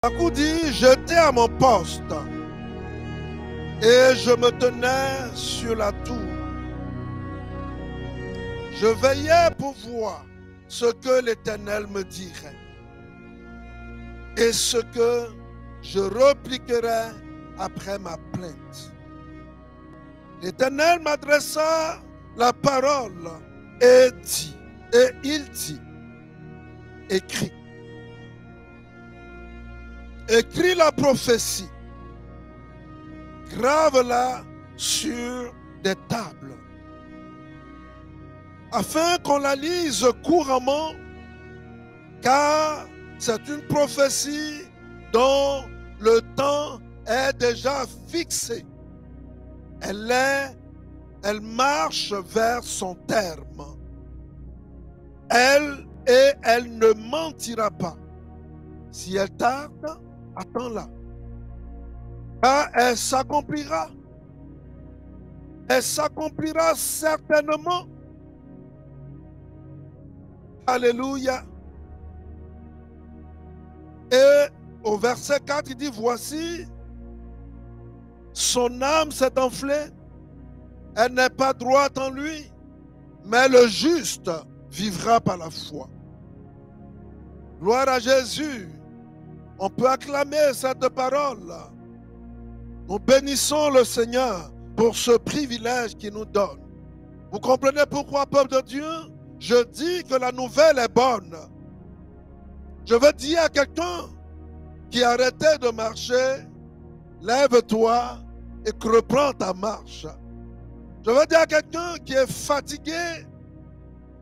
Habakkuk dit, j'étais à mon poste et je me tenais sur la tour. Je veillais pour voir ce que l'Éternel me dirait et ce que je répliquerais après ma plainte. L'Éternel m'adressa la parole et il dit, écris la prophétie, grave-la sur des tables, afin qu'on la lise couramment, car c'est une prophétie dont le temps est déjà fixé. Elle marche vers son terme. Elle ne mentira pas. Si elle tarde, attends-la. Car elle s'accomplira. Elle s'accomplira certainement. Alléluia. Et au verset 4, il dit, voici, son âme s'est enflée. Elle n'est pas droite en lui, mais le juste vivra par la foi. Gloire à Jésus. On peut acclamer cette parole. Nous bénissons le Seigneur pour ce privilège qu'il nous donne. Vous comprenez pourquoi, peuple de Dieu, je dis que la nouvelle est bonne. Je veux dire à quelqu'un qui arrêtait de marcher, lève-toi et reprends ta marche. Je veux dire à quelqu'un qui est fatigué,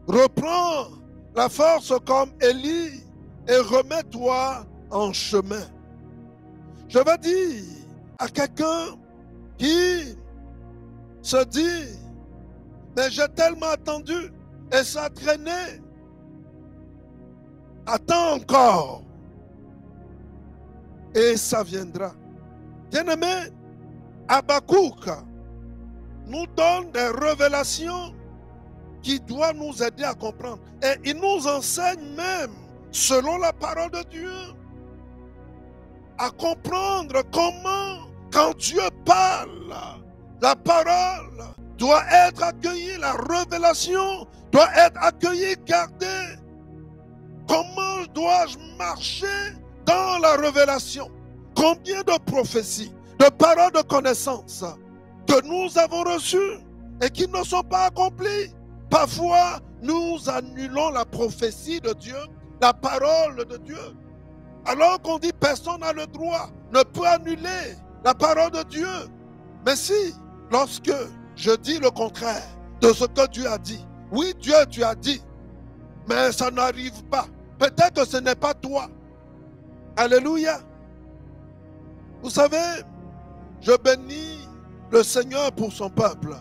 reprends la force comme Élie et remets-toi en chemin. Je veux dire à quelqu'un qui se dit, mais j'ai tellement attendu et ça a traîné. Attends encore et ça viendra. Bien-aimé, Habakkuk nous donne des révélations qui doivent nous aider à comprendre. Et il nous enseigne même, selon la parole de Dieu, à comprendre comment, quand Dieu parle, la parole doit être accueillie, la révélation doit être accueillie, gardée. Comment dois-je marcher dans la révélation? Combien de prophéties, de paroles de connaissance que nous avons reçues et qui ne sont pas accomplies? Parfois, nous annulons la prophétie de Dieu, la parole de Dieu. Alors qu'on dit personne n'a le droit, ne peut annuler la parole de Dieu. Mais si, lorsque je dis le contraire de ce que Dieu a dit, oui, Dieu, tu as dit, mais ça n'arrive pas. Peut-être que ce n'est pas toi. Alléluia. Vous savez, je bénis le Seigneur pour son peuple.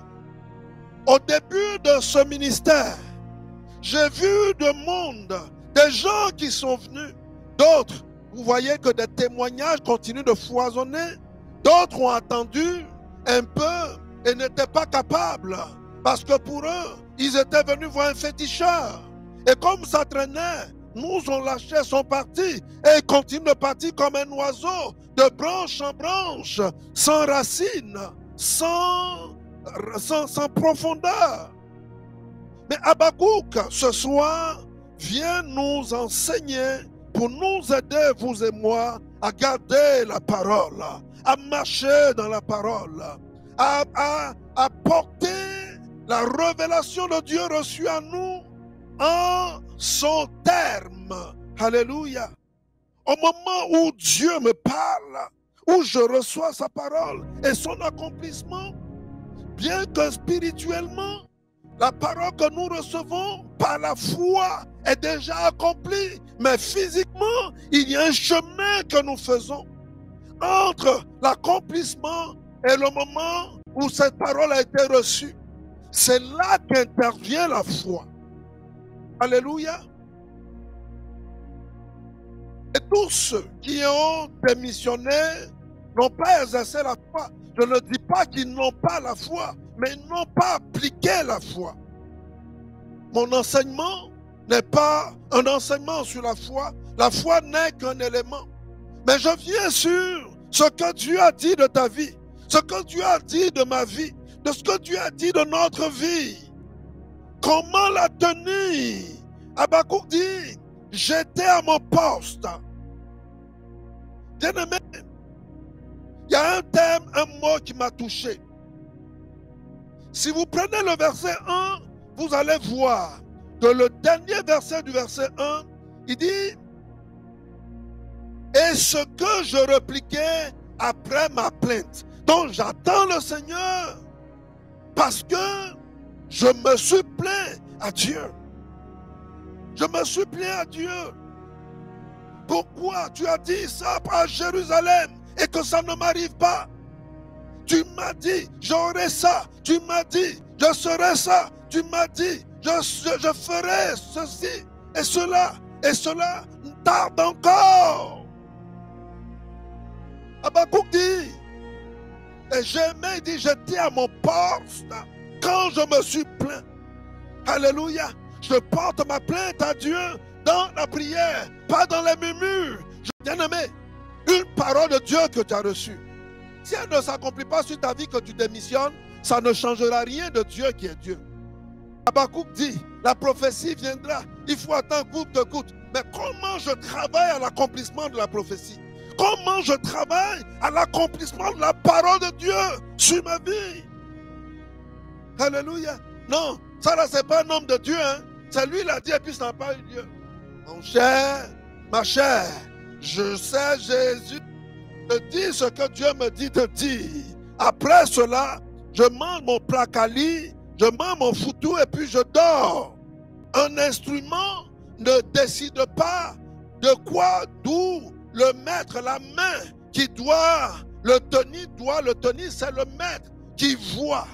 Au début de ce ministère, j'ai vu de monde, des gens qui sont venus, d'autres, vous voyez que des témoignages continuent de foisonner, d'autres ont attendu un peu et n'étaient pas capables, parce que pour eux, ils étaient venus voir un féticheur. Et comme ça traînait, nous ont lâché, sont partis, et ils continuent de partir comme un oiseau, de branche en branche, sans racines, sans profondeur. Mais Habakkuk, ce soir, vient nous enseigner pour nous aider, vous et moi, à garder la parole, à marcher dans la parole, à porter la révélation de Dieu reçue à nous en son terme. Alléluia. Au moment où Dieu me parle, où je reçois sa parole et son accomplissement, bien que spirituellement, la parole que nous recevons par la foi est déjà accomplie, mais physiquement, il y a un chemin que nous faisons entre l'accomplissement et le moment où cette parole a été reçue. C'est là qu'intervient la foi. Alléluia. Et tous ceux qui ont démissionné n'ont pas exercé la foi. Je ne dis pas qu'ils n'ont pas la foi, mais ils n'ont pas appliqué la foi. Mon enseignement n'est pas un enseignement sur la foi. La foi n'est qu'un élément. Mais je viens sur ce que Dieu a dit de ta vie, ce que Dieu a dit de ma vie, de ce que Dieu a dit de notre vie. Comment la tenir? Habakkuk dit, j'étais à mon poste. Bien-aimé, il y a un thème, un mot qui m'a touché. Si vous prenez le verset 1, vous allez voir que le dernier verset du verset 1, il dit, et ce que je répliquais après ma plainte. Donc j'attends le Seigneur parce que je me suis plaint à Dieu. Je me suis plaint à Dieu. Pourquoi tu as dit ça à Jérusalem et que ça ne m'arrive pas? Tu m'as dit, j'aurai ça. Tu m'as dit, je serai ça. Tu m'as dit, je ferai ceci et cela. Et cela tarde encore. Habakkuk dit, et j'aimais, il dit, j'étais à mon poste quand je me suis plaint. Alléluia. Je porte ma plainte à Dieu dans la prière, pas dans les murmures. Bien-aimé, une parole de Dieu que tu as reçue, si elle ne s'accomplit pas sur ta vie, que tu démissionnes, ça ne changera rien de Dieu qui est Dieu. Habakkuk dit, la prophétie viendra, il faut attendre coûte que coûte. Mais comment je travaille à l'accomplissement de la prophétie? Comment je travaille à l'accomplissement de la parole de Dieu sur ma vie? Alléluia. Non, ça là, c'est pas un homme de Dieu. Hein? C'est lui qui l'a dit et puis ça n'a pas eu lieu. Mon cher, ma chère, je sais Jésus, je dis ce que Dieu me dit de dire. Après cela, je mange mon placali, je mange mon foutou et puis je dors. Un instrument ne décide pas de quoi, d'où le maître, la main qui doit le tenir, c'est le maître qui voit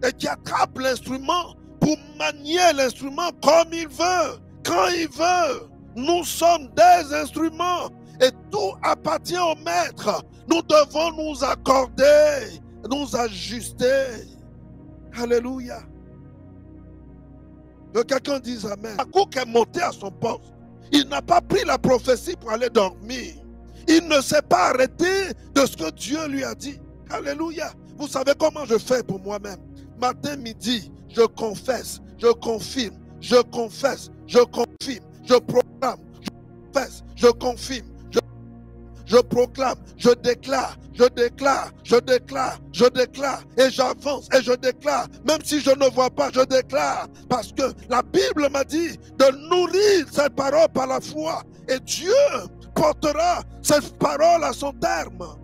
et qui attrape l'instrument pour manier l'instrument comme il veut, quand il veut. Nous sommes des instruments et tout appartient au maître. Nous devons nous accorder, nous ajuster. Alléluia. Que quelqu'un dise amen. Habakkuk est monté à son poste. Il n'a pas pris la prophétie pour aller dormir. Il ne s'est pas arrêté de ce que Dieu lui a dit. Alléluia. Vous savez comment je fais pour moi-même? Matin, midi, je confesse, je confirme, je confesse, je confirme, je proclame, je confesse, je confirme, je proclame, je déclare, je déclare, je déclare, je déclare, et j'avance et je déclare, même si je ne vois pas, je déclare, parce que la Bible m'a dit de nourrir cette parole par la foi, et Dieu portera cette parole à son terme.